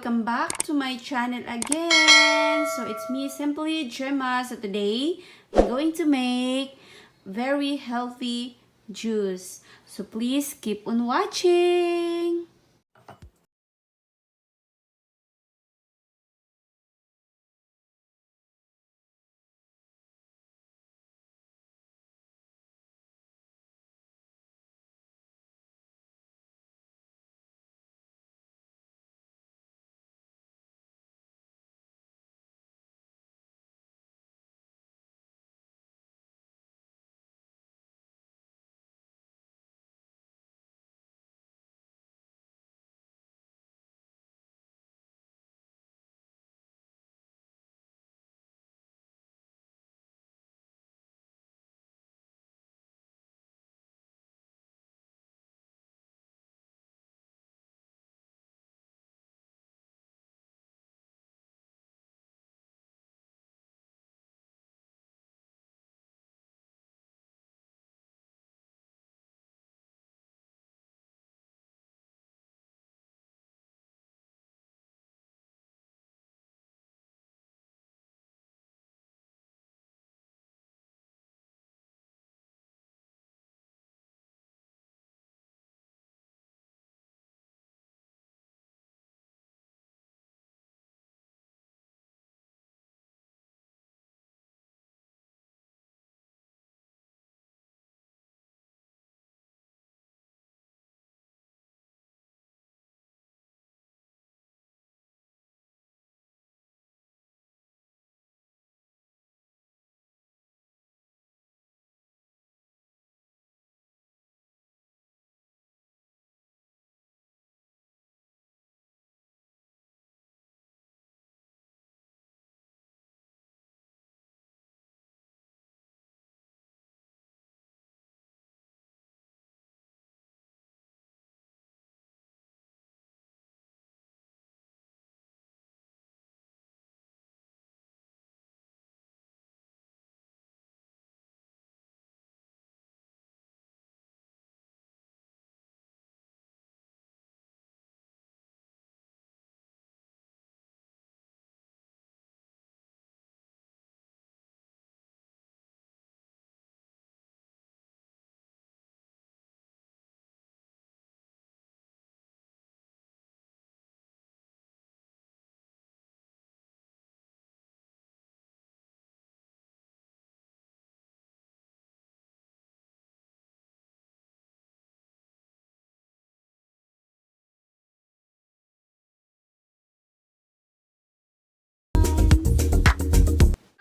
welcome back to my channel again. So it's me, Simply Gemma. So today, I'm going to make very healthy juice. So please keep on watching.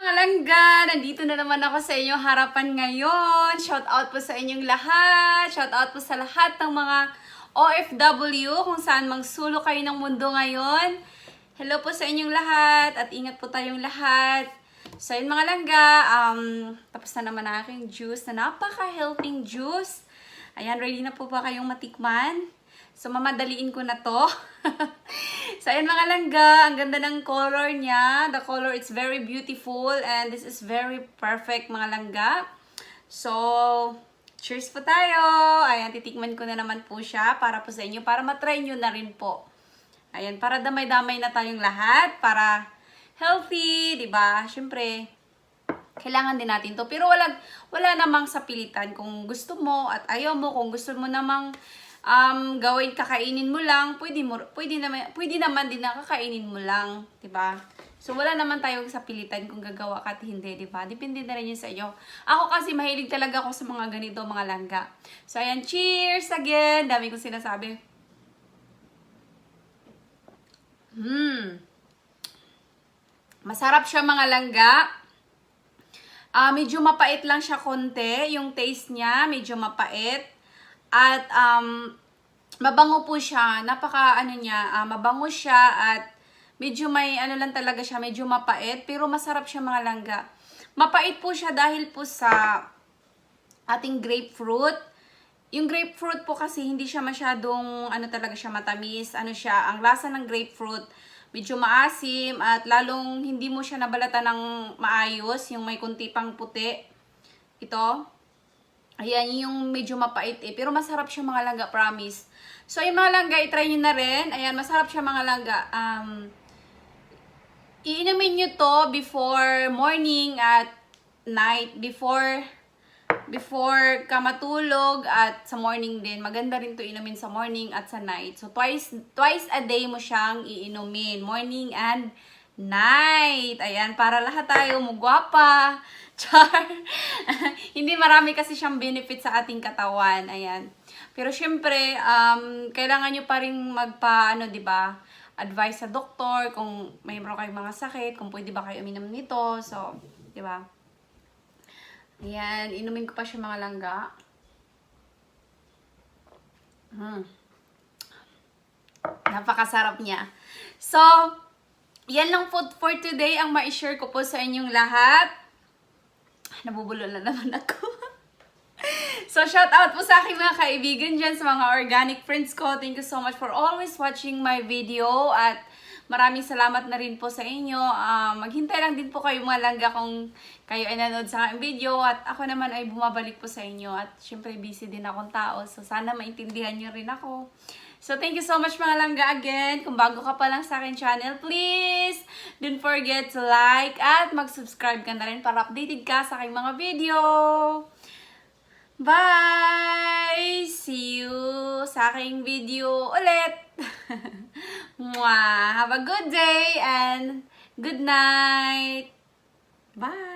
Mga langga, nandito na naman ako sa inyong harapan ngayon. Shout out po sa inyong lahat. Shout out po sa lahat ng mga OFW kung saan mang sulok kayo ng mundo ngayon. Hello po sa inyong lahat at ingat po tayong lahat. So yun mga langga, tapos na naman ang aking juice na napaka-healthy juice. Ayan, ready na po ba kayong matikman? So, mamadaliin ko na to. So, ayan mga langga, ang ganda ng color niya. The color is very beautiful and this is very perfect mga langga. So, cheers po tayo. Ayan, titikman ko na naman po siya para po sa inyo, para matry nyo na rin po. Ayan, para damay-damay na tayong lahat, para healthy, di ba? Syempre, kailangan din natin to. Pero wala namang sapilitan. Kung gusto mo at ayaw mo, kung gusto mo namang gawin kakainin mo lang, pwede naman din na kakainin mo lang, 'di ba? So wala naman tayong sapilitan kung gagawa ka at hindi, 'di ba? Depende na rin 'yun sa iyo. Ako kasi mahilig talaga ako sa mga ganito, mga langga. So ayan, cheers again. Dami kong sinasabi. Masarap siya mga langga. Medyo mapait lang siya konti, yung taste niya, medyo mapait. At mabango po siya, mabango siya at medyo may lang talaga siya, medyo mapait, pero masarap siya mga langga. Mapait po siya dahil po sa ating grapefruit. Yung grapefruit po kasi hindi siya masyadong talaga siya matamis, ang lasa ng grapefruit medyo maasim at lalong hindi mo siya nabalata ng maayos, yung may kunti pang puti. Ito. Ayan, yung medyo mapait eh. Pero masarap siya mga langga, promise. So, yung mga langga, itry nyo na rin. Ayan, masarap siya mga langga. Iinumin nyo to before morning at night. Before ka matulog at sa morning din. Maganda rin to inumin sa morning at sa night. So, twice a day mo siyang iinumin. Morning and night. Ayan, para lahat tayo mugwapa. Char. Hindi marami kasi siyang benefit sa ating katawan. Ayan. Pero syempre, kailangan nyo pa rin diba? Advice sa doktor kung mayroon kayong mga sakit, kung pwede ba kayo uminom nito. So, diba? Ayan, inumin ko pa siya mga langga. Napakasarap niya. So, yan lang po for today ang ma-share ko po sa inyong lahat. Nabubulol na naman ako. So, shout out po sa aking mga kaibigan dyan, sa mga organic friends ko. Thank you so much for always watching my video. At maraming salamat na rin po sa inyo. Maghintay lang din po kayo mga langga kung kayo ay nanood sa aking video. At ako naman ay bumabalik po sa inyo. At syempre busy din akong tao. So, sana maintindihan nyo rin ako. So, thank you so much mga langga again. Kung bago ka pa lang sa akin channel, please don't forget to like at mag-subscribe ka na rin para updated ka sa aking mga video. Bye! See you sa aking video ulit. Mwah! Have a good day and good night. Bye!